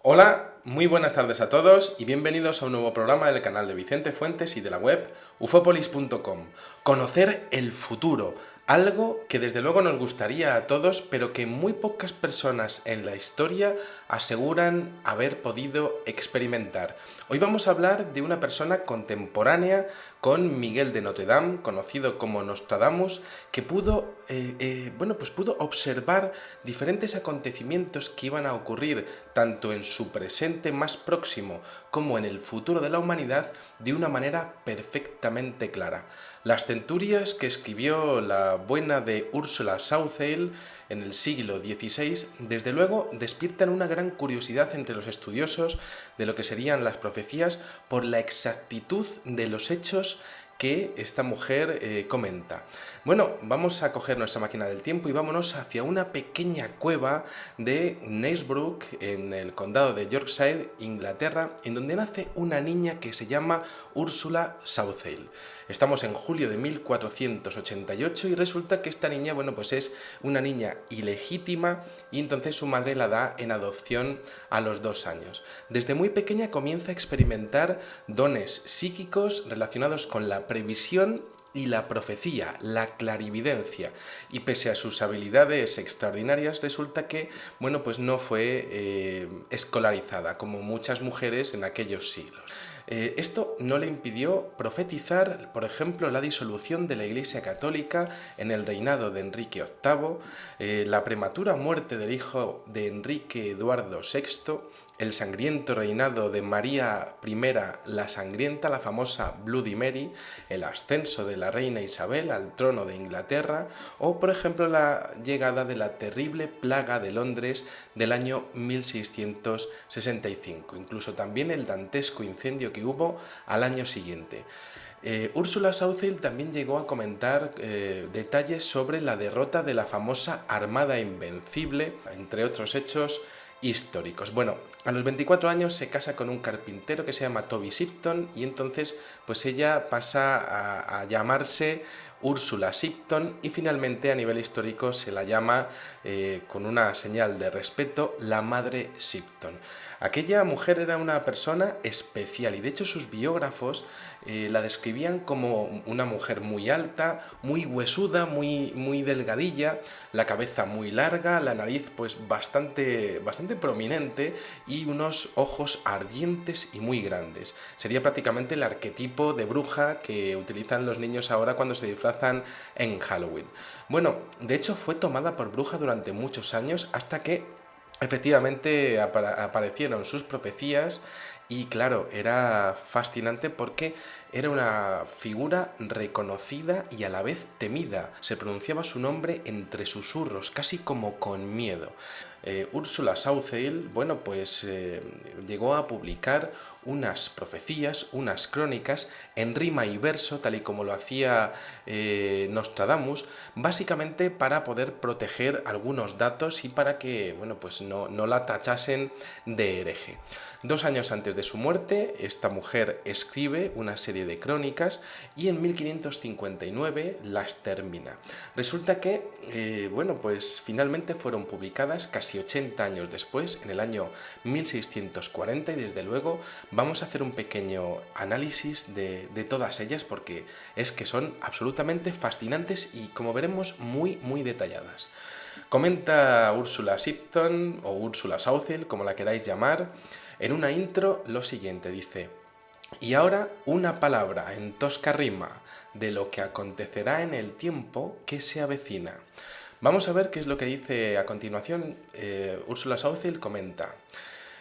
Hola, muy buenas tardes a todos y bienvenidos a un nuevo programa del canal de Vicente Fuentes y de la web ufopolis.com. Conocer el futuro, algo que desde luego nos gustaría a todos, pero que muy pocas personas en la historia aseguran haber podido experimentar. Hoy vamos a hablar de una persona contemporánea con Miguel de Notre Dame, conocido como Nostradamus, que pudo observar diferentes acontecimientos que iban a ocurrir tanto en su presente más próximo como en el futuro de la humanidad de una manera perfectamente clara. Las centurias que escribió la buena de Ursula Sauckel en el siglo XVI, desde luego despiertan una gran curiosidad entre los estudiosos de lo que serían las profecías por la exactitud de los hechos que esta mujer comenta. Bueno, vamos a coger nuestra máquina del tiempo y vámonos hacia una pequeña cueva de Knaresborough, en el condado de Yorkshire, Inglaterra, en donde nace una niña que se llama Ursula Sauckel. Estamos en julio de 1488 y resulta que esta niña, es una niña ilegítima y entonces su madre la da en adopción a los 2 años. Desde muy pequeña comienza a experimentar dones psíquicos relacionados con la previsión y la profecía, la clarividencia, y pese a sus habilidades extraordinarias resulta que, no fue escolarizada como muchas mujeres en aquellos siglos. Esto no le impidió profetizar, por ejemplo, la disolución de la Iglesia Católica en el reinado de Enrique VIII, la prematura muerte del hijo de Enrique Eduardo VI, el sangriento reinado de María I la Sangrienta, la famosa Bloody Mary, el ascenso de la reina Isabel al trono de Inglaterra o, por ejemplo, la llegada de la terrible plaga de Londres del año 1665, incluso también el dantesco incendio que hubo al año siguiente. Ursula Sauckel también llegó a comentar detalles sobre la derrota de la famosa Armada Invencible, entre otros hechos históricos. Bueno, a los 24 años se casa con un carpintero que se llama Toby Shipton y entonces ella pasa a llamarse Ursula Shipton y finalmente a nivel histórico se la llama con una señal de respeto la Madre Shipton. Aquella mujer era una persona especial y de hecho sus biógrafos la describían como una mujer muy alta, muy huesuda, muy delgadilla, la cabeza muy larga, la nariz bastante prominente y unos ojos ardientes y muy grandes. Sería prácticamente el arquetipo de bruja que utilizan los niños ahora cuando se disfrazan en Halloween. Bueno, de hecho fue tomada por bruja durante muchos años hasta que efectivamente aparecieron sus profecías y claro, era fascinante porque era una figura reconocida y a la vez temida. Se pronunciaba su nombre entre susurros, casi como con miedo. Ursula Sauckel, llegó a publicar unas profecías, unas crónicas en rima y verso, tal y como lo hacía Nostradamus, básicamente para poder proteger algunos datos y para que no la tachasen de hereje. 2 años antes de su muerte, esta mujer escribe una serie de crónicas y en 1559 las termina. Resulta que, finalmente fueron publicadas casi 80 años después, en el año 1640, y desde luego vamos a hacer un pequeño análisis de todas ellas porque es que son absolutamente fascinantes y, como veremos, muy detalladas. Comenta Ursula Shipton o Ursula Sauckel, como la queráis llamar, en una intro lo siguiente, dice: y ahora una palabra en tosca rima de lo que acontecerá en el tiempo que se avecina. Vamos a ver qué es lo que dice a continuación. Ursula Sauckel comenta: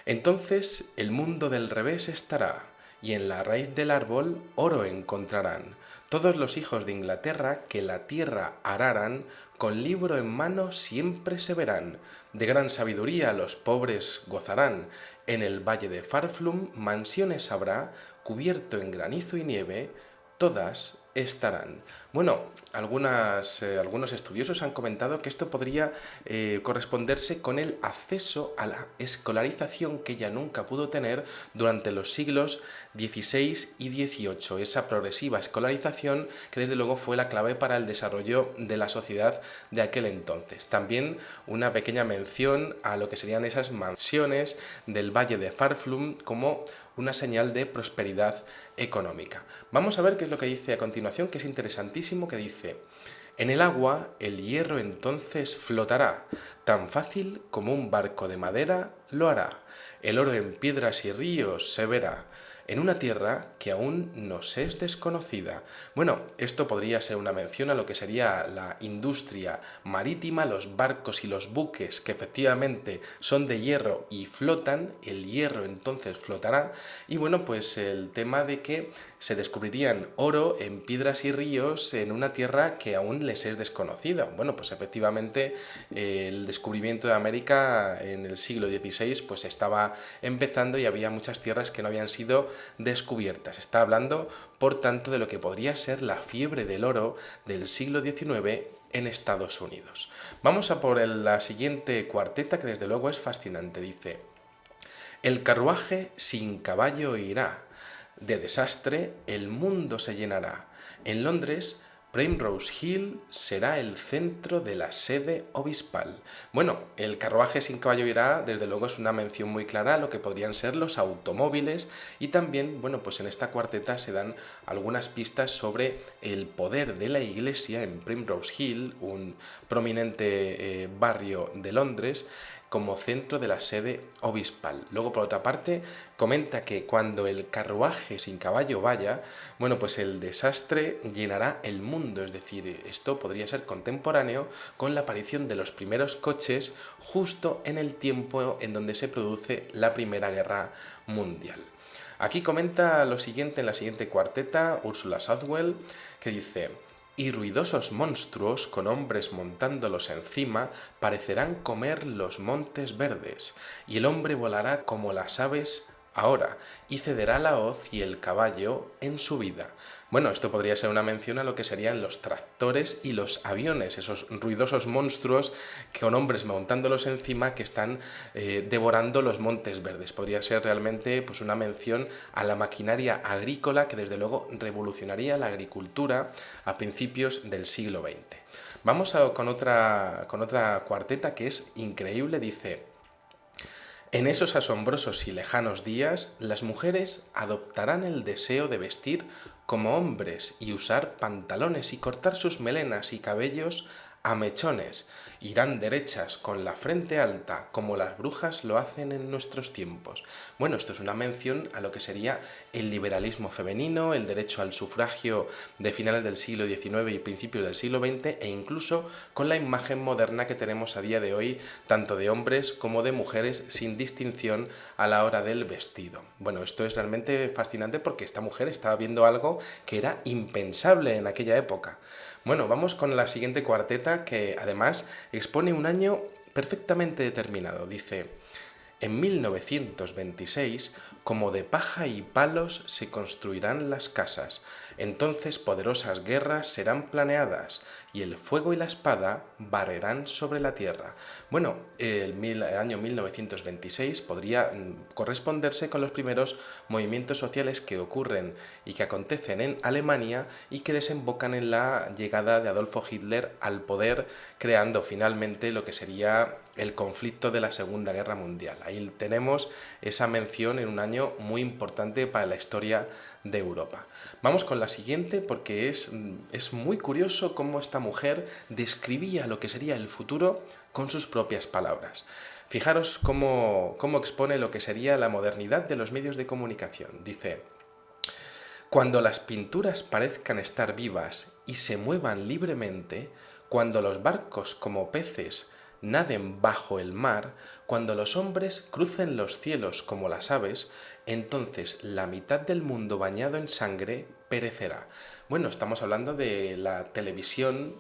entonces el mundo del revés estará, y en la raíz del árbol oro encontrarán. Todos los hijos de Inglaterra que la tierra araran, con libro en mano siempre se verán. De gran sabiduría los pobres gozarán. En el valle de Farflum mansiones habrá, cubierto en granizo y nieve, todas estarán. Bueno, algunos estudiosos han comentado que esto podría corresponderse con el acceso a la escolarización que ella nunca pudo tener durante los siglos XVI y XVIII, esa progresiva escolarización que desde luego fue la clave para el desarrollo de la sociedad de aquel entonces. También una pequeña mención a lo que serían esas mansiones del Valle de Farflum como una señal de prosperidad económica. Vamos a ver qué es lo que dice a continuación, que es interesantísimo, que dice: en el agua el hierro entonces flotará, tan fácil como un barco de madera lo hará. El oro en piedras y ríos se verá, en una tierra que aún nos es desconocida. Bueno, esto podría ser una mención a lo que sería la industria marítima, los barcos y los buques que efectivamente son de hierro y flotan, el hierro entonces flotará, y bueno, pues el tema de que se descubrirían oro en piedras y ríos en una tierra que aún les es desconocida. Bueno, pues efectivamente el descubrimiento de América en el siglo XVI pues estaba empezando y había muchas tierras que no habían sido descubiertas. Está hablando, por tanto, de lo que podría ser la fiebre del oro del siglo XIX en Estados Unidos. Vamos a por la siguiente cuarteta, que desde luego es fascinante. Dice: el carruaje sin caballo irá, de desastre el mundo se llenará. En Londres, Primrose Hill será el centro de la sede obispal. Bueno, el carruaje sin caballo irá, desde luego, es una mención muy clara a lo que podrían ser los automóviles, y también, bueno, pues en esta cuarteta se dan algunas pistas sobre el poder de la Iglesia en Primrose Hill, un prominente barrio de Londres, como centro de la sede obispal. Luego, por otra parte, comenta que cuando el carruaje sin caballo vaya, bueno, pues el desastre llenará el mundo, es decir, esto podría ser contemporáneo con la aparición de los primeros coches justo en el tiempo en donde se produce la Primera Guerra Mundial. Aquí comenta lo siguiente en la siguiente cuarteta, Ursula Southwell, que dice: y ruidosos monstruos, con hombres montándolos encima, parecerán comer los montes verdes, y el hombre volará como las aves ahora, y cederá la hoz y el caballo en su vida. Bueno, esto podría ser una mención a lo que serían los tractores y los aviones, esos ruidosos monstruos con hombres montándolos encima que están devorando los montes verdes. Podría ser realmente pues una mención a la maquinaria agrícola que desde luego revolucionaría la agricultura a principios del siglo XX. Vamos con otra cuarteta que es increíble. Dice: en esos asombrosos y lejanos días, las mujeres adoptarán el deseo de vestir como hombres y usar pantalones y cortar sus melenas y cabellos a mechones. Irán derechas con la frente alta, como las brujas lo hacen en nuestros tiempos. Bueno, esto es una mención a lo que sería el liberalismo femenino, el derecho al sufragio de finales del siglo XIX y principios del siglo XX, e incluso con la imagen moderna que tenemos a día de hoy, tanto de hombres como de mujeres, sin distinción a la hora del vestido. Bueno, esto es realmente fascinante porque esta mujer estaba viendo algo que era impensable en aquella época. Bueno, vamos con la siguiente cuarteta, que además expone un año perfectamente determinado. Dice: en 1926, como de paja y palos se construirán las casas, entonces poderosas guerras serán planeadas, y el fuego y la espada barrerán sobre la tierra. Bueno, el año 1926 podría corresponderse con los primeros movimientos sociales que ocurren y que acontecen en Alemania y que desembocan en la llegada de Adolfo Hitler al poder, creando finalmente lo que sería el conflicto de la Segunda Guerra Mundial. Ahí tenemos esa mención en un año muy importante para la historia de Europa. Vamos con la siguiente, porque es muy curioso cómo esta mujer describía lo que sería el futuro con sus propias palabras. Fijaros cómo expone lo que sería la modernidad de los medios de comunicación. Dice: cuando las pinturas parezcan estar vivas y se muevan libremente, cuando los barcos como peces naden bajo el mar, cuando los hombres crucen los cielos como las aves, entonces la mitad del mundo bañado en sangre perecerá. Bueno, estamos hablando de la televisión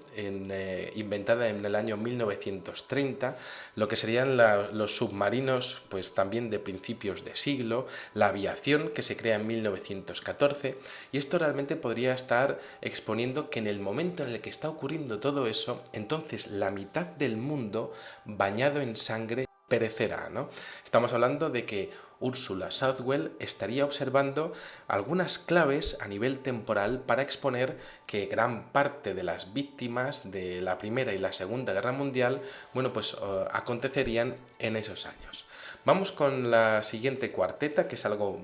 inventada en el año 1930, lo que serían los submarinos, pues también de principios de siglo, la aviación que se crea en 1914, y esto realmente podría estar exponiendo que en el momento en el que está ocurriendo todo eso, entonces la mitad del mundo bañado en sangre perecerá, ¿no? Estamos hablando de que Ursula Southwell estaría observando algunas claves a nivel temporal para exponer que gran parte de las víctimas de la Primera y la Segunda Guerra Mundial, bueno, pues acontecerían en esos años. Vamos con la siguiente cuarteta, que es algo,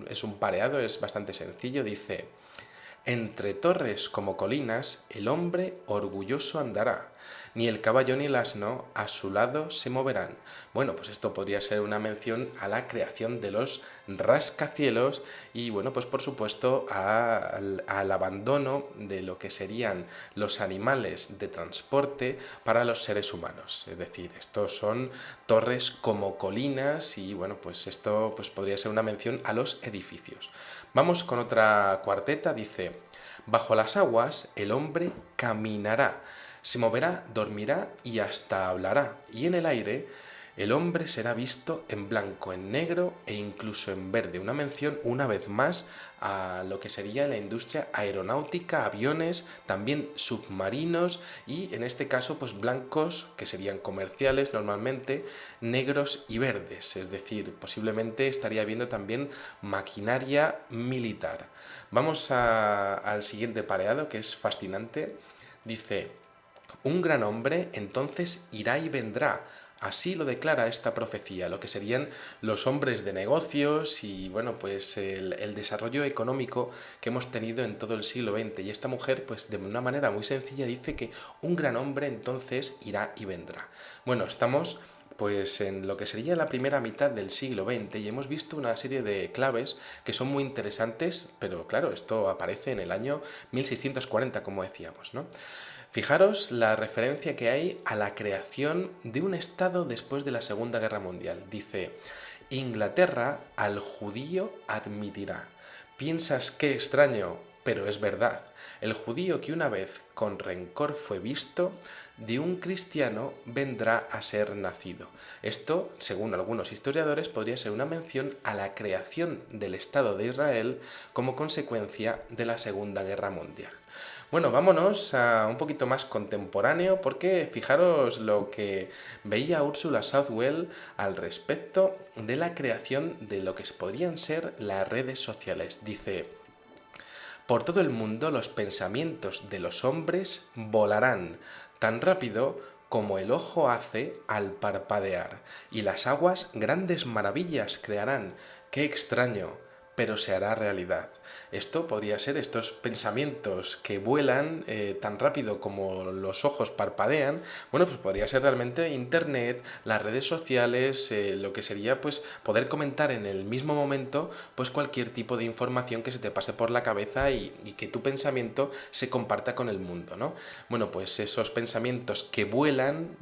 es un pareado, es bastante sencillo, dice: entre torres como colinas, el hombre orgulloso andará, ni el caballo ni el asno a su lado se moverán. Bueno, pues esto podría ser una mención a la creación de los rascacielos y, bueno, pues por supuesto al abandono de lo que serían los animales de transporte para los seres humanos. Es decir, estos son torres como colinas y, bueno, pues esto pues podría ser una mención a los edificios. Vamos con otra cuarteta, dice: bajo las aguas el hombre caminará, se moverá, dormirá y hasta hablará, y en el aire el hombre será visto en blanco, en negro e incluso en verde. Una mención, una vez más, a lo que sería la industria aeronáutica, aviones, también submarinos y, en este caso, pues blancos, que serían comerciales normalmente, negros y verdes. Es decir, posiblemente estaría viendo también maquinaria militar. Vamos al siguiente pareado, que es fascinante. Dice: un gran hombre entonces irá y vendrá. Así lo declara esta profecía, lo que serían los hombres de negocios y, bueno, pues el desarrollo económico que hemos tenido en todo el siglo XX. Y esta mujer, pues de una manera muy sencilla, dice que un gran hombre entonces irá y vendrá. Bueno, estamos pues en lo que sería la primera mitad del siglo XX y hemos visto una serie de claves que son muy interesantes, pero claro, esto aparece en el año 1640, como decíamos, ¿no? Fijaros la referencia que hay a la creación de un Estado después de la Segunda Guerra Mundial. Dice: Inglaterra al judío admitirá. Piensas qué extraño, pero es verdad. El judío que una vez con rencor fue visto, de un cristiano vendrá a ser nacido. Esto, según algunos historiadores, podría ser una mención a la creación del Estado de Israel como consecuencia de la Segunda Guerra Mundial. Bueno, vámonos a un poquito más contemporáneo porque fijaros lo que veía Ursula Southwell al respecto de la creación de lo que podrían ser las redes sociales. Dice: por todo el mundo los pensamientos de los hombres volarán tan rápido como el ojo hace al parpadear, y las aguas grandes maravillas crearán. ¡Qué extraño! Pero se hará realidad. Esto podría ser estos pensamientos que vuelan tan rápido como los ojos parpadean. Bueno, pues podría ser realmente Internet, las redes sociales, lo que sería pues poder comentar en el mismo momento pues cualquier tipo de información que se te pase por la cabeza y que tu pensamiento se comparta con el mundo, ¿no? Bueno, pues esos pensamientos que vuelan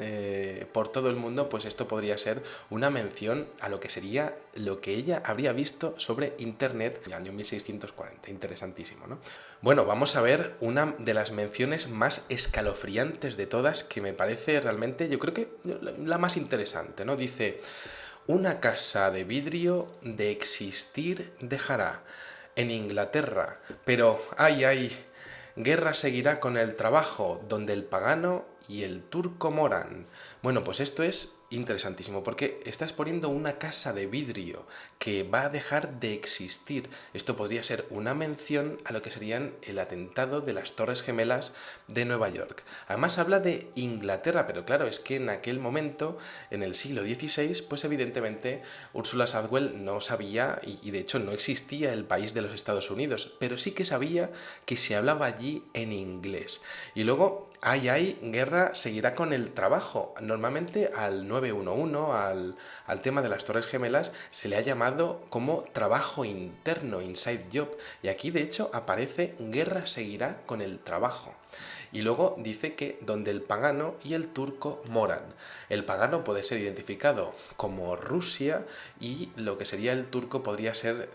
por todo el mundo, pues esto podría ser una mención a lo que sería lo que ella habría visto sobre Internet en el año 1640. Interesantísimo, ¿no? Bueno, vamos a ver una de las menciones más escalofriantes de todas, que me parece realmente, yo creo que la más interesante, ¿no? Dice: una casa de vidrio de existir dejará en Inglaterra, pero ay, ay, guerra seguirá con el trabajo donde el pagano y el turco moran. Bueno, pues esto es interesantísimo porque estás poniendo una casa de vidrio que va a dejar de existir. Esto podría ser una mención a lo que serían el atentado de las Torres Gemelas de Nueva York. Además habla de Inglaterra, pero claro, es que en aquel momento, en el siglo XVI, pues evidentemente Ursula Southwell no sabía y de hecho no existía el país de los Estados Unidos, pero sí que sabía que se hablaba allí en inglés. Y luego ay, guerra seguirá con el trabajo. Normalmente al 911, al tema de las Torres Gemelas, se le ha llamado como trabajo interno, inside job. Y aquí, de hecho, aparece guerra seguirá con el trabajo. Y luego dice que donde el pagano y el turco moran. El pagano puede ser identificado como Rusia y lo que sería el turco podría ser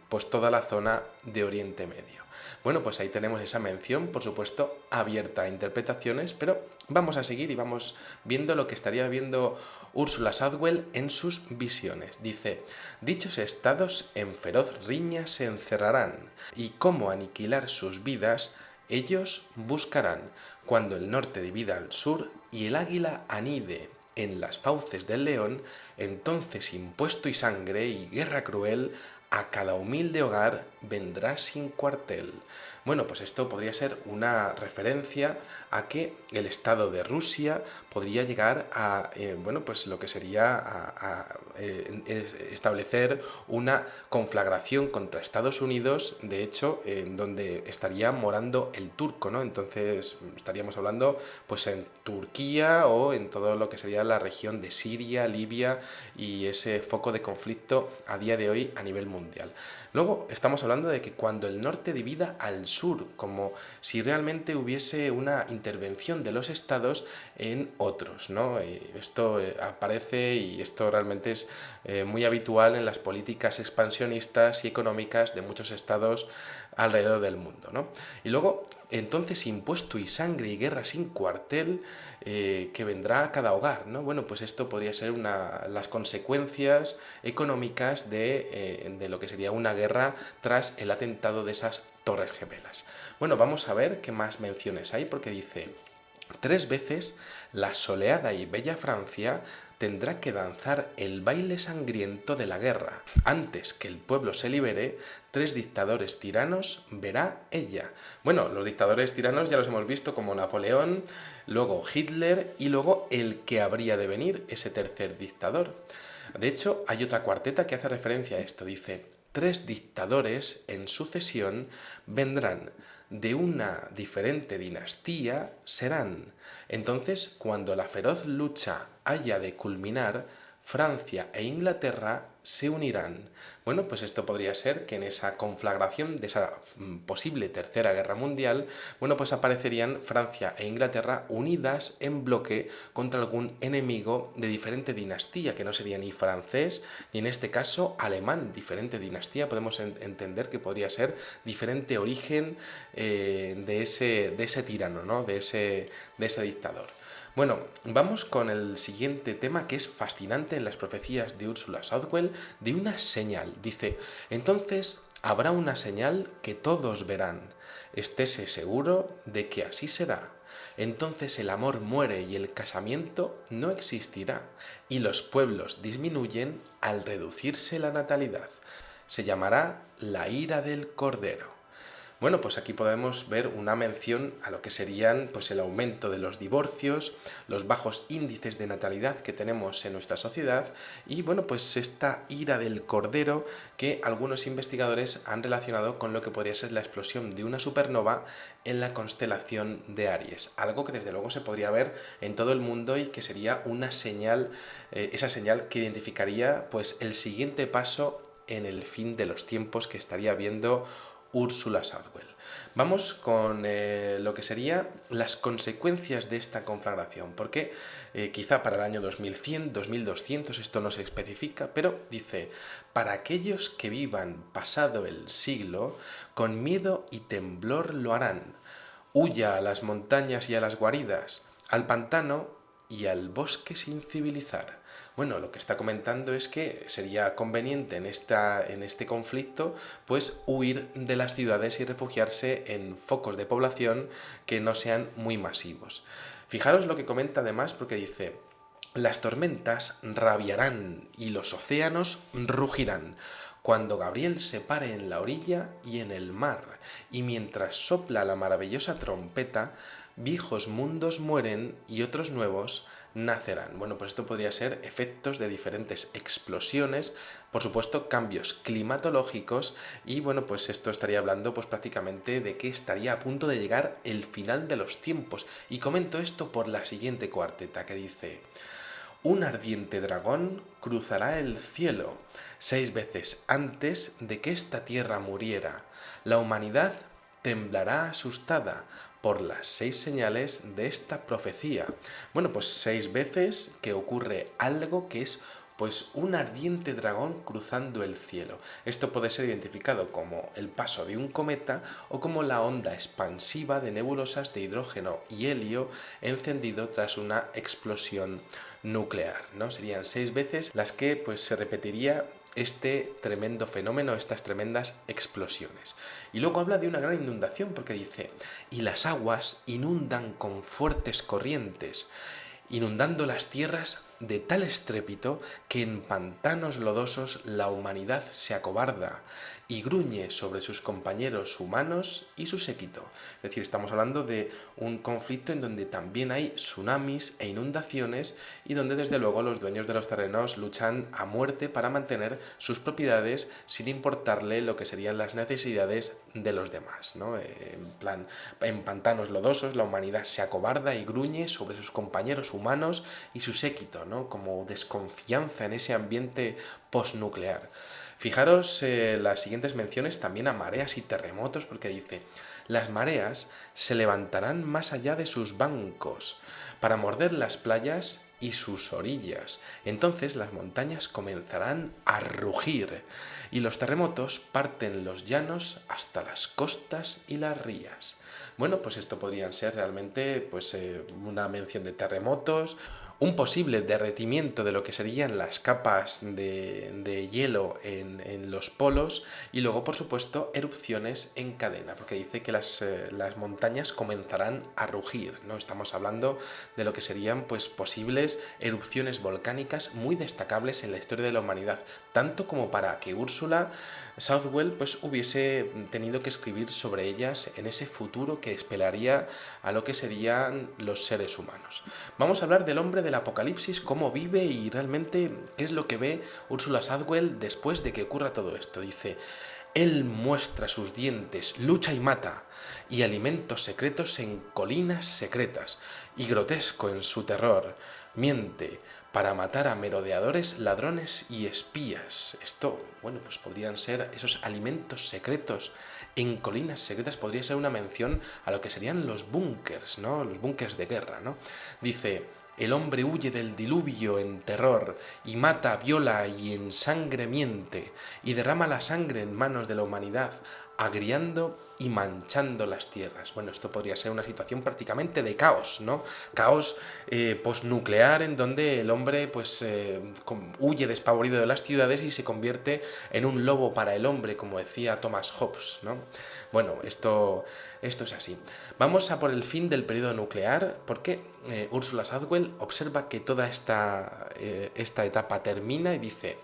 pues toda la zona de Oriente Medio. Bueno, pues ahí tenemos esa mención, por supuesto, abierta a interpretaciones, pero vamos a seguir y vamos viendo lo que estaría viendo Ursula Southwell en sus visiones. Dice, dichos estados en feroz riña se encerrarán, y cómo aniquilar sus vidas ellos buscarán, cuando el norte divida al sur y el águila anide en las fauces del león, entonces impuesto y sangre y guerra cruel a cada humilde hogar vendrá sin cuartel. Bueno, pues esto podría ser una referencia a que el Estado de Rusia podría llegar a, bueno, pues lo que sería establecer una conflagración contra Estados Unidos, de hecho, en donde estaría morando el turco, ¿no? Entonces estaríamos hablando, pues en Turquía o en todo lo que sería la región de Siria, Libia y ese foco de conflicto a día de hoy a nivel mundial. Luego estamos hablando de que cuando el norte divida al sur, como si realmente hubiese una intervención de los estados en otros, ¿no? Esto aparece y esto realmente es muy habitual en las políticas expansionistas y económicas de muchos estados alrededor del mundo, ¿no? Y luego, entonces, impuesto y sangre y guerra sin cuartel que vendrá a cada hogar, ¿no? Bueno, pues esto podría ser las consecuencias económicas de lo que sería una guerra tras el atentado de esas Torres Gemelas. Bueno, vamos a ver qué más menciones hay, porque dice, 3 veces la soleada y bella Francia tendrá que danzar el baile sangriento de la guerra. Antes que el pueblo se libere, 3 dictadores tiranos verá ella. Bueno, los dictadores tiranos ya los hemos visto como Napoleón, luego Hitler y luego el que habría de venir, ese tercer dictador. De hecho, hay otra cuarteta que hace referencia a esto. Dice, 3 dictadores en sucesión vendrán, de una diferente dinastía serán. Entonces, cuando la feroz lucha haya de culminar, Francia e Inglaterra se unirán. Bueno, pues esto podría ser que en esa conflagración de esa posible tercera guerra mundial, bueno, pues aparecerían Francia e Inglaterra unidas en bloque contra algún enemigo de diferente dinastía, que no sería ni francés, ni en este caso alemán, diferente dinastía, podemos entender que podría ser diferente origen de ese tirano, ¿no? de ese dictador. Bueno, vamos con el siguiente tema que es fascinante en las profecías de Ursula Southwell, de una señal. Dice, entonces habrá una señal que todos verán. Estése seguro de que así será. Entonces el amor muere y el casamiento no existirá, y los pueblos disminuyen al reducirse la natalidad. Se llamará la ira del Cordero. Bueno, pues aquí podemos ver una mención a lo que serían pues el aumento de los divorcios, los bajos índices de natalidad que tenemos en nuestra sociedad y bueno, pues esta ira del cordero que algunos investigadores han relacionado con lo que podría ser la explosión de una supernova en la constelación de Aries, algo que desde luego se podría ver en todo el mundo y que sería una señal, esa señal que identificaría pues el siguiente paso en el fin de los tiempos que estaría viendo Ursula Southwell. Vamos con lo que serían las consecuencias de esta conflagración, porque quizá para el año 2100, 2200, esto no se especifica, pero dice, para aquellos que vivan pasado el siglo, con miedo y temblor lo harán. Huya a las montañas y a las guaridas, al pantano y al bosque sin civilizar. Bueno, lo que está comentando es que sería conveniente en este conflicto pues huir de las ciudades y refugiarse en focos de población que no sean muy masivos. Fijaros lo que comenta además porque dice, las tormentas rabiarán y los océanos rugirán cuando Gabriel se pare en la orilla y en el mar, y mientras sopla la maravillosa trompeta, viejos mundos mueren y otros nuevos nacerán. Bueno, pues esto podría ser efectos de diferentes explosiones, por supuesto cambios climatológicos y bueno, pues esto estaría hablando pues prácticamente de que estaría a punto de llegar el final de los tiempos. Y comento esto por la siguiente cuarteta que dice, un ardiente dragón cruzará el cielo 6 veces antes de que esta tierra muriera. La humanidad temblará asustada por las 6 señales de esta profecía. Bueno, pues 6 veces que ocurre algo que es pues un ardiente dragón cruzando el cielo. Esto puede ser identificado como el paso de un cometa o como la onda expansiva de nebulosas de hidrógeno y helio encendido tras una explosión nuclear, ¿no? Serían 6 veces las que pues se repetiría este tremendo fenómeno, estas tremendas explosiones. Y luego habla de una gran inundación porque dice, y las aguas inundan con fuertes corrientes, inundando las tierras de tal estrépito que en pantanos lodosos la humanidad se acobarda y gruñe sobre sus compañeros humanos y su séquito. Es decir, estamos hablando de un conflicto en donde también hay tsunamis e inundaciones y donde desde luego los dueños de los terrenos luchan a muerte para mantener sus propiedades sin importarle lo que serían las necesidades de los demás, ¿no? En plan, en pantanos lodosos la humanidad se acobarda y gruñe sobre sus compañeros humanos y su séquito, ¿no? Como desconfianza en ese ambiente postnuclear. Fijaros las siguientes menciones también a mareas y terremotos, porque dice, las mareas se levantarán más allá de sus bancos para morder las playas y sus orillas. Entonces las montañas comenzarán a rugir y los terremotos parten los llanos hasta las costas y las rías. Bueno, pues esto podrían ser realmente pues, una mención de terremotos, un posible derretimiento de lo que serían las capas de hielo en los polos y luego, por supuesto, erupciones en cadena, porque dice que las montañas comenzarán a rugir, ¿no? Estamos hablando de lo que serían pues, posibles erupciones volcánicas muy destacables en la historia de la humanidad, tanto como para que Úrsula Southwell pues, hubiese tenido que escribir sobre ellas en ese futuro que esperaría a lo que serían los seres humanos. Vamos a hablar del hombre del apocalipsis, cómo vive y realmente qué es lo que ve Úrsula Southwell después de que ocurra todo esto. Dice, él muestra sus dientes, lucha y mata, y alimentos secretos en colinas secretas, y grotesco en su terror, miente para matar a merodeadores, ladrones y espías. Esto, bueno, pues podrían ser esos alimentos secretos en colinas secretas, podría ser una mención a lo que serían los búnkers, ¿no? Los búnkers de guerra, ¿no? Dice, el hombre huye del diluvio en terror, y mata, viola y en sangre miente, y derrama la sangre en manos de la humanidad, agriando y manchando las tierras. Bueno, esto podría ser una situación prácticamente de caos, ¿no? Caos postnuclear en donde el hombre pues huye despavorido de las ciudades y se convierte en un lobo para el hombre, como decía Thomas Hobbes, ¿no? Bueno, esto es así. Vamos a por el fin del periodo nuclear, porque Úrsula Southwell observa que toda esta etapa termina y dice,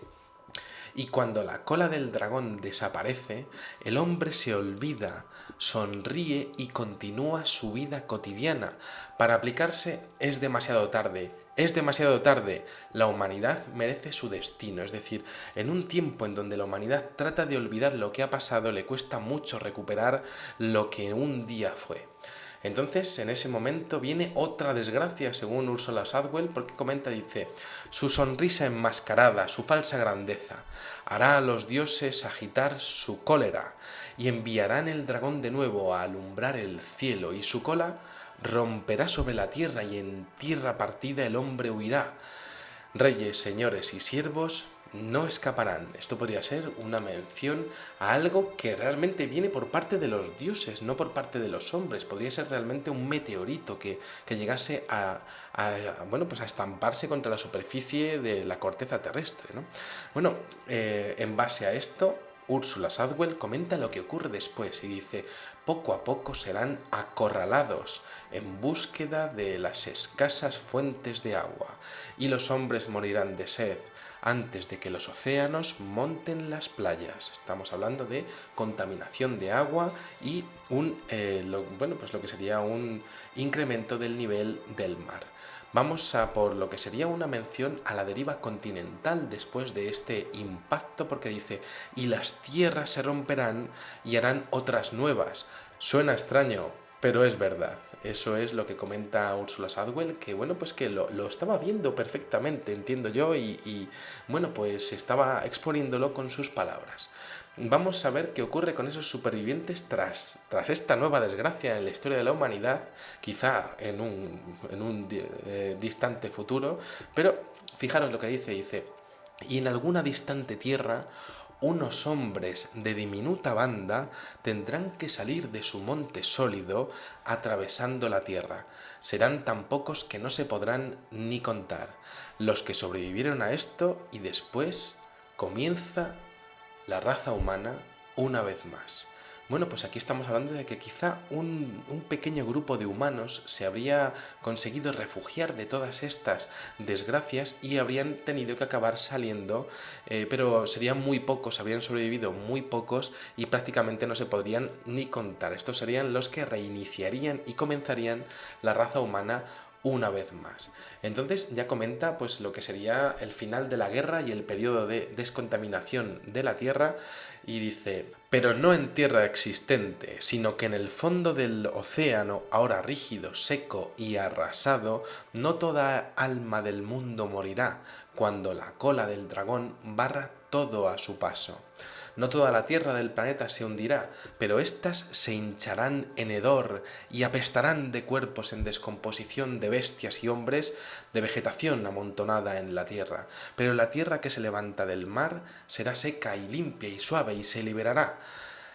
y cuando la cola del dragón desaparece, el hombre se olvida, sonríe y continúa su vida cotidiana. Para aplicarse es demasiado tarde. Es demasiado tarde. La humanidad merece su destino. Es decir, en un tiempo en donde la humanidad trata de olvidar lo que ha pasado, le cuesta mucho recuperar lo que un día fue. Entonces, en ese momento viene otra desgracia, según Úrsula Southwell, porque comenta, dice, su sonrisa enmascarada, su falsa grandeza, hará a los dioses agitar su cólera, y enviarán el dragón de nuevo a alumbrar el cielo, y su cola romperá sobre la tierra, y en tierra partida el hombre huirá. Reyes, señores y siervos no escaparán. Esto podría ser una mención a algo que realmente viene por parte de los dioses, no por parte de los hombres. Podría ser realmente un meteorito que llegase bueno, pues a estamparse contra la superficie de la corteza terrestre, ¿no? Bueno, en base a esto, Úrsula Southwell comenta lo que ocurre después y dice, poco a poco serán acorralados en búsqueda de las escasas fuentes de agua, y los hombres morirán de sed antes de que los océanos monten las playas. Estamos hablando de contaminación de agua y lo que sería un incremento del nivel del mar. Vamos a por lo que sería una mención a la deriva continental después de este impacto, porque dice, y las tierras se romperán y harán otras nuevas. Suena extraño, pero es verdad. Eso es lo que comenta Úrsula Southwell, que bueno, pues que lo estaba viendo perfectamente, entiendo yo, y bueno, pues estaba exponiéndolo con sus palabras. vamos a ver qué ocurre con esos supervivientes tras esta nueva desgracia en la historia de la humanidad, quizá en un distante futuro, pero fijaros lo que dice, y en alguna distante tierra unos hombres de diminuta banda tendrán que salir de su monte sólido atravesando la tierra. Serán tan pocos que no se podrán ni contar. Los que sobrevivieron a esto y después comienza la raza humana una vez más. Bueno, pues aquí estamos hablando de que quizá un pequeño grupo de humanos se habría conseguido refugiar de todas estas desgracias y habrían tenido que acabar saliendo, pero serían muy pocos, habrían sobrevivido muy pocos y prácticamente no se podrían ni contar. Estos serían los que reiniciarían y comenzarían la raza humana una vez más. Entonces ya comenta pues lo que sería el final de la guerra y el periodo de descontaminación de la Tierra y dice, pero no en tierra existente, sino que en el fondo del océano, ahora rígido, seco y arrasado, no toda alma del mundo morirá, cuando la cola del dragón barra todo a su paso. No toda la tierra del planeta se hundirá, pero éstas se hincharán en hedor y apestarán de cuerpos en descomposición de bestias y hombres, de vegetación amontonada en la tierra. Pero la tierra que se levanta del mar será seca y limpia y suave y se liberará.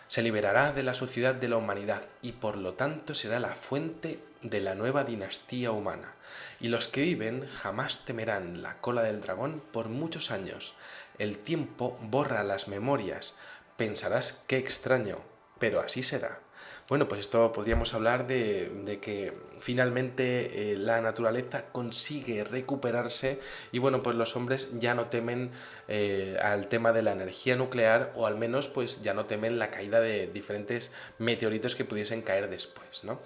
Se liberará de la suciedad de la humanidad y por lo tanto será la fuente de la nueva dinastía humana. Y los que viven jamás temerán la cola del dragón por muchos años. El tiempo borra las memorias. Pensarás qué extraño, pero así será. Bueno, pues esto podríamos hablar de que finalmente la naturaleza consigue recuperarse y bueno, pues los hombres ya no temen al tema de la energía nuclear o al menos pues ya no temen la caída de diferentes meteoritos que pudiesen caer después, ¿no?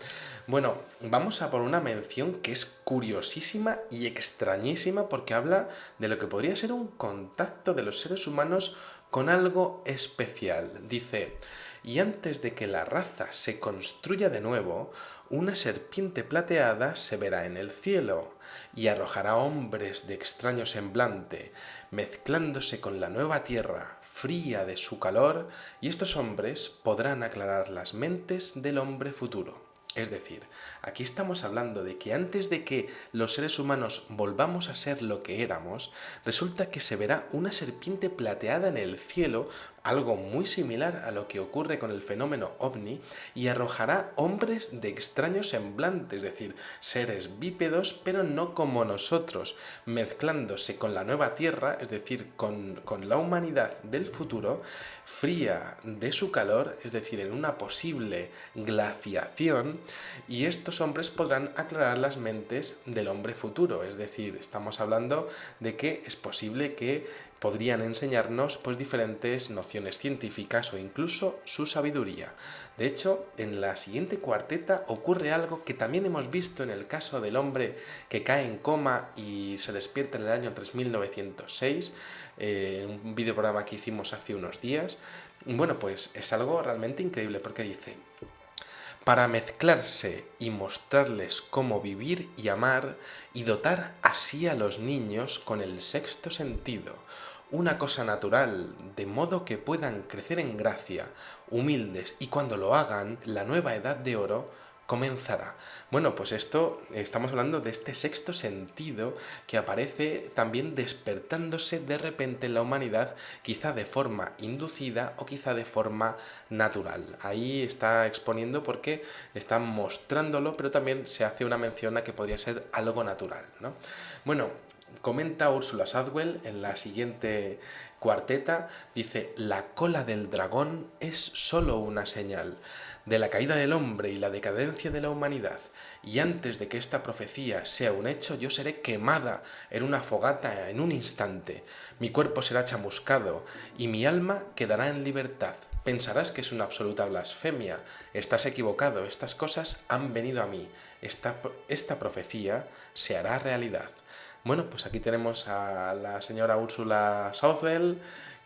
Bueno, vamos a por una mención que es curiosísima y extrañísima porque habla de lo que podría ser un contacto de los seres humanos con algo especial. Dice, y antes de que la raza se construya de nuevo, una serpiente plateada se verá en el cielo y arrojará hombres de extraño semblante, mezclándose con la nueva tierra fría de su calor, y estos hombres podrán aclarar las mentes del hombre futuro. Es decir, aquí estamos hablando de que antes de que los seres humanos volvamos a ser lo que éramos, resulta que se verá una serpiente plateada en el cielo, algo muy similar a lo que ocurre con el fenómeno ovni, y arrojará hombres de extraño semblante, es decir, seres bípedos, pero no como nosotros, mezclándose con la nueva tierra, es decir, con la humanidad del futuro, fría de su calor, es decir, en una posible glaciación, y estos hombres podrán aclarar las mentes del hombre futuro, es decir, estamos hablando de que es posible que podrían enseñarnos pues diferentes nociones científicas o incluso su sabiduría. De hecho, en la siguiente cuarteta ocurre algo que también hemos visto en el caso del hombre que cae en coma y se despierta en el año 3906, en un videoprograma que hicimos hace unos días. Bueno, pues es algo realmente increíble porque dice, para mezclarse y mostrarles cómo vivir y amar y dotar así a los niños con el sexto sentido, una cosa natural, de modo que puedan crecer en gracia, humildes, y cuando lo hagan, la nueva edad de oro comenzará. Bueno, pues esto, estamos hablando de este sexto sentido que aparece también despertándose de repente en la humanidad, quizá de forma inducida o quizá de forma natural. Ahí está exponiendo porque está mostrándolo, pero también se hace una mención a que podría ser algo natural, ¿no? Bueno, comenta Ursula Southwell en la siguiente cuarteta, dice, la cola del dragón es solo una señal de la caída del hombre y la decadencia de la humanidad, y antes de que esta profecía sea un hecho, yo seré quemada en una fogata en un instante, mi cuerpo será chamuscado, y mi alma quedará en libertad. Pensarás que es una absoluta blasfemia, estás equivocado, estas cosas han venido a mí, esta profecía se hará realidad. Bueno, pues aquí tenemos a la señora Ursula Southwell,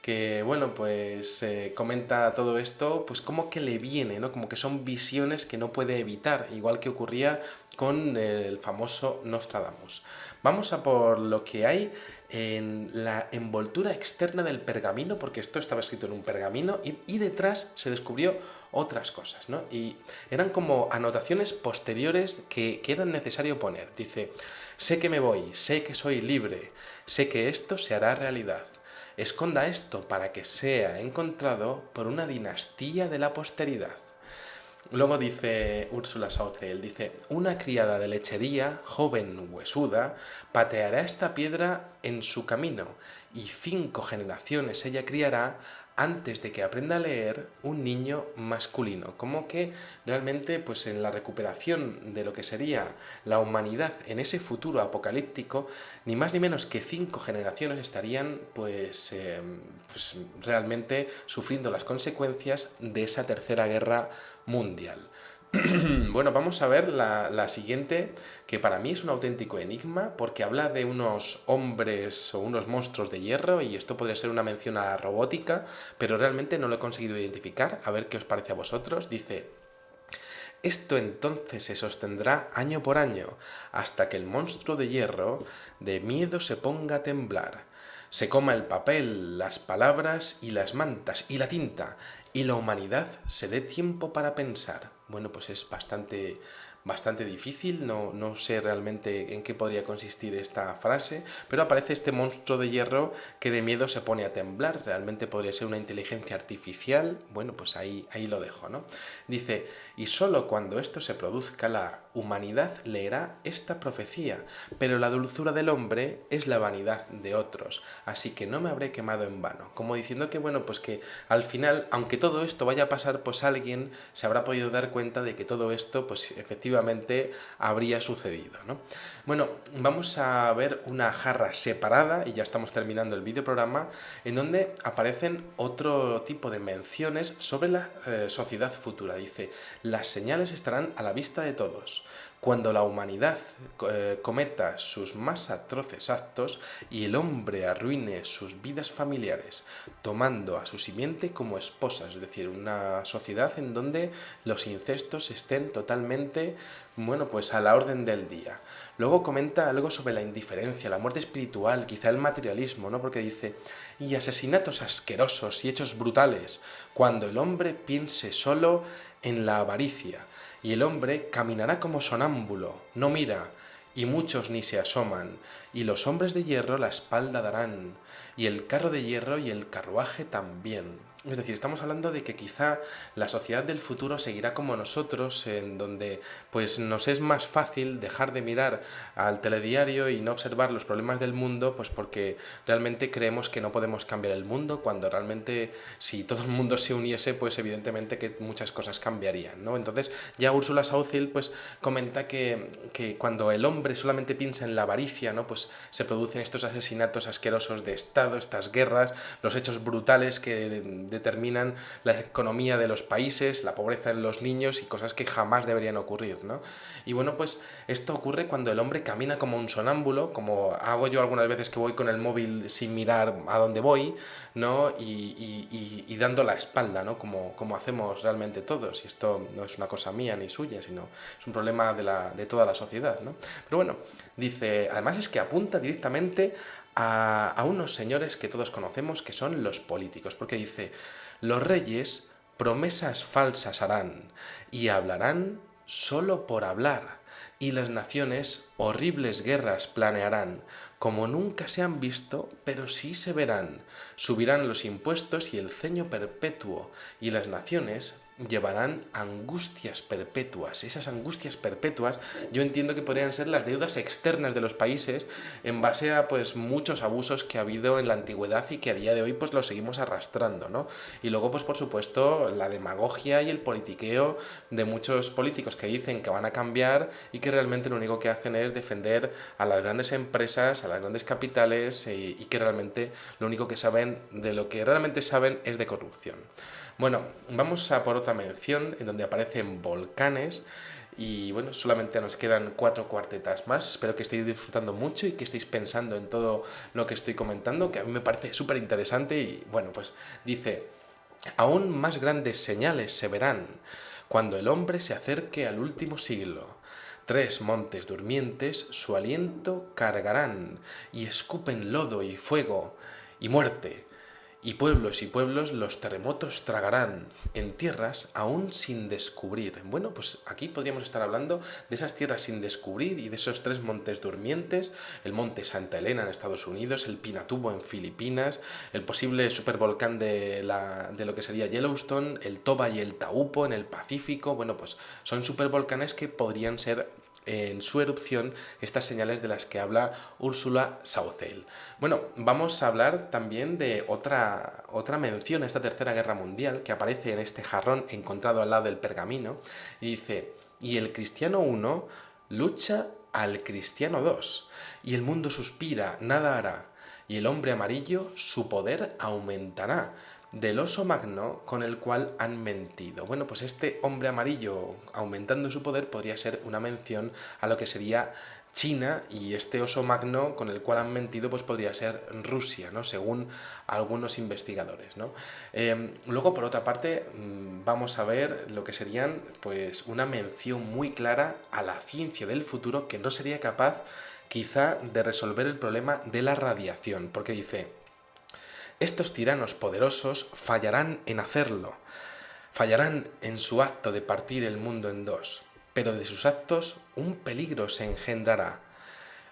que bueno, pues comenta todo esto, pues como que le viene, ¿no? Como que son visiones que no puede evitar, igual que ocurría con el famoso Nostradamus. Vamos a por lo que hay en la envoltura externa del pergamino, porque esto estaba escrito en un pergamino y detrás se descubrió otras cosas, ¿no? Y eran como anotaciones posteriores que eran necesario poner. Dice, sé que me voy, sé que soy libre, sé que esto se hará realidad. Esconda esto para que sea encontrado por una dinastía de la posteridad. Luego dice Úrsula Saucel, dice, una criada de lechería, joven huesuda, pateará esta piedra en su camino y 5 generaciones ella criará antes de que aprenda a leer un niño masculino. Como que realmente pues en la recuperación de lo que sería la humanidad en ese futuro apocalíptico, ni más ni menos que 5 generaciones estarían pues realmente sufriendo las consecuencias de esa tercera guerra mundial. Bueno, vamos a ver la siguiente, que para mí es un auténtico enigma, porque habla de unos hombres o unos monstruos de hierro, y esto podría ser una mención a la robótica, pero realmente no lo he conseguido identificar. A ver qué os parece a vosotros. Dice, esto entonces se sostendrá año por año, hasta que el monstruo de hierro de miedo se ponga a temblar, se coma el papel, las palabras y las mantas y la tinta, y la humanidad se dé tiempo para pensar. Bueno, pues es bastante difícil, no sé realmente en qué podría consistir esta frase, pero aparece este monstruo de hierro que de miedo se pone a temblar. Realmente podría ser una inteligencia artificial. Bueno, pues ahí lo dejo, ¿no? Dice, y solo cuando esto se produzca la humanidad leerá esta profecía, pero la dulzura del hombre es la vanidad de otros, así que no me habré quemado en vano. Como diciendo que, bueno, pues que al final, aunque todo esto vaya a pasar, pues alguien se habrá podido dar cuenta de que todo esto, pues efectivamente habría sucedido, ¿no? Bueno, vamos a ver una jarra separada, y ya estamos terminando el videoprograma, en donde aparecen otro tipo de menciones sobre la sociedad futura. Dice, las señales estarán a la vista de todos. Cuando la humanidad cometa sus más atroces actos y el hombre arruine sus vidas familiares, tomando a su simiente como esposas, es decir, una sociedad en donde los incestos estén totalmente, bueno, pues a la orden del día. Luego comenta algo sobre la indiferencia, la muerte espiritual, quizá el materialismo, ¿no? Porque dice, y asesinatos asquerosos y hechos brutales, cuando el hombre piense solo en la avaricia, y el hombre caminará como sonámbulo, no mira, y muchos ni se asoman, y los hombres de hierro la espalda darán, y el carro de hierro y el carruaje también. Es decir, estamos hablando de que quizá la sociedad del futuro seguirá como nosotros, en donde pues nos es más fácil dejar de mirar al telediario y no observar los problemas del mundo, pues porque realmente creemos que no podemos cambiar el mundo, cuando realmente si todo el mundo se uniese, pues evidentemente que muchas cosas cambiarían, ¿no? Entonces ya Úrsula Saucil pues comenta que cuando el hombre solamente piensa en la avaricia, ¿no? Pues se producen estos asesinatos asquerosos de Estado, estas guerras, los hechos brutales que determinan la economía de los países, la pobreza en los niños y cosas que jamás deberían ocurrir, ¿no? Y bueno, pues esto ocurre cuando el hombre camina como un sonámbulo, como hago yo algunas veces que voy con el móvil sin mirar a dónde voy, ¿no? Y dando la espalda, ¿no? Como hacemos realmente todos. Y esto no es una cosa mía ni suya, sino es un problema de toda la sociedad, ¿no? Pero bueno, dice, además es que apunta directamente a unos señores que todos conocemos, que son los políticos, porque dice, los reyes promesas falsas harán y hablarán solo por hablar, y las naciones horribles guerras planearán, como nunca se han visto, pero sí se verán. Subirán los impuestos y el ceño perpetuo, y las naciones llevarán angustias perpetuas. Esas angustias perpetuas yo entiendo que podrían ser las deudas externas de los países en base a pues muchos abusos que ha habido en la antigüedad y que a día de hoy pues los seguimos arrastrando, ¿no? Y luego pues por supuesto la demagogia y el politiqueo de muchos políticos que dicen que van a cambiar y que realmente lo único que hacen es defender a las grandes empresas, a las grandes capitales y que realmente lo único que saben, de lo que realmente saben, es de corrupción. Bueno, vamos a por otra mención en donde aparecen volcanes Y bueno, solamente nos quedan 4 cuartetas más. Espero que estéis disfrutando mucho y que estéis pensando en todo lo que estoy comentando, que a mí me parece súper interesante. Y bueno, pues dice: aún más grandes señales se verán cuando el hombre se acerque al último siglo. 3 montes durmientes su aliento cargarán y escupen lodo y fuego y muerte. Y pueblos los terremotos tragarán en tierras aún sin descubrir. Bueno, pues aquí podríamos estar hablando de esas tierras sin descubrir y de esos 3 montes durmientes: el monte Santa Elena en Estados Unidos, el Pinatubo en Filipinas, el posible supervolcán de lo que sería Yellowstone, el Toba y el Taupo en el Pacífico. Bueno, pues son supervolcanes que podrían ser en su erupción estas señales de las que habla Ursula Sauckel. Bueno, vamos a hablar también de otra mención a esta Tercera Guerra Mundial que aparece en este jarrón encontrado al lado del pergamino, y dice: y el cristiano 1 lucha al cristiano 2, y el mundo suspira, nada hará, y el hombre amarillo su poder aumentará del oso magno con el cual han mentido. Bueno, pues este hombre amarillo aumentando su poder podría ser una mención a lo que sería China, y este oso magno con el cual han mentido pues podría ser Rusia, ¿no? Según algunos investigadores, ¿no? Luego, por otra parte, vamos a ver lo que serían pues una mención muy clara a la ciencia del futuro, que no sería capaz quizá de resolver el problema de la radiación, porque dice: estos tiranos poderosos fallarán en hacerlo, fallarán en su acto de partir el mundo en dos, pero de sus actos un peligro se engendrará.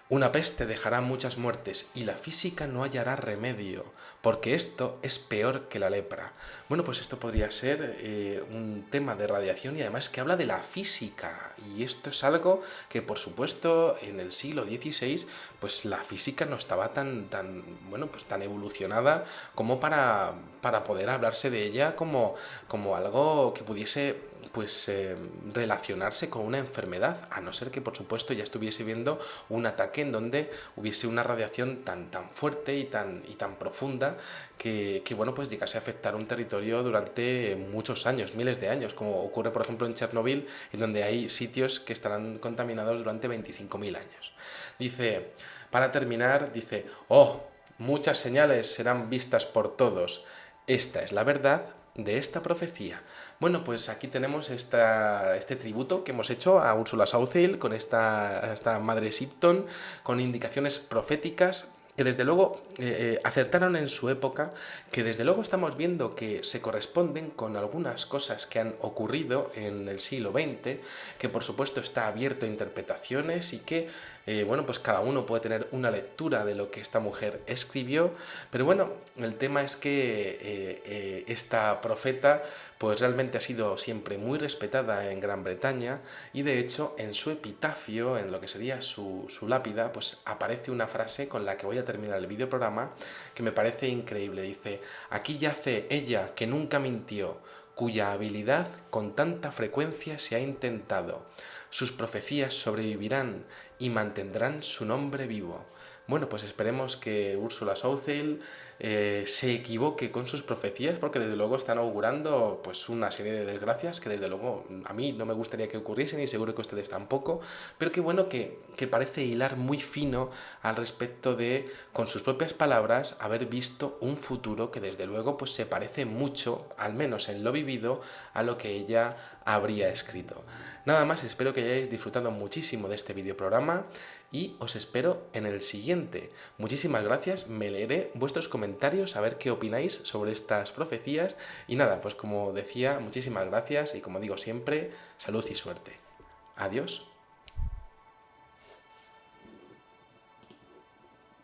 Una peste dejará muchas muertes y la física no hallará remedio, porque esto es peor que la lepra. Bueno, pues esto podría ser un tema de radiación y además que habla de la física. Y esto es algo que, por supuesto, en el siglo XVI, pues la física no estaba tan evolucionada como para poder hablarse de ella como algo que pudiese relacionarse con una enfermedad, a no ser que, por supuesto, ya estuviese viendo un ataque en donde hubiese una radiación tan fuerte y tan profunda que pues llegase a afectar un territorio durante muchos años, miles de años, como ocurre, por ejemplo, en Chernobyl, en donde hay sitios que estarán contaminados durante 25.000 años. Dice, para terminar, dice: oh, muchas señales serán vistas por todos. Esta es la verdad de esta profecía. Bueno, pues aquí tenemos este tributo que hemos hecho a Ursula Sauckel con esta madre Shipton, con indicaciones proféticas que desde luego acertaron en su época, que desde luego estamos viendo que se corresponden con algunas cosas que han ocurrido en el siglo XX, que por supuesto está abierto a interpretaciones y que pues cada uno puede tener una lectura de lo que esta mujer escribió, pero bueno, el tema es que esta profeta pues realmente ha sido siempre muy respetada en Gran Bretaña, y de hecho en su epitafio, en lo que sería su lápida, pues aparece una frase con la que voy a terminar el videoprograma que me parece increíble. Dice: aquí yace ella que nunca mintió, cuya habilidad con tanta frecuencia se ha intentado. Sus profecías sobrevivirán y mantendrán su nombre vivo. Bueno, pues esperemos que Ursula Sauckel se equivoque con sus profecías, porque desde luego están augurando pues una serie de desgracias que desde luego a mí no me gustaría que ocurriesen, y seguro que ustedes tampoco, pero que bueno, que parece hilar muy fino al respecto de, con sus propias palabras, haber visto un futuro que desde luego pues se parece mucho, al menos en lo vivido, a lo que ella habría escrito. Nada más, espero que hayáis disfrutado muchísimo de este videoprograma y os espero en el siguiente. Muchísimas gracias, me leeré vuestros comentarios a ver qué opináis sobre estas profecías, y nada, pues como decía, muchísimas gracias y como digo siempre, salud y suerte. Adiós.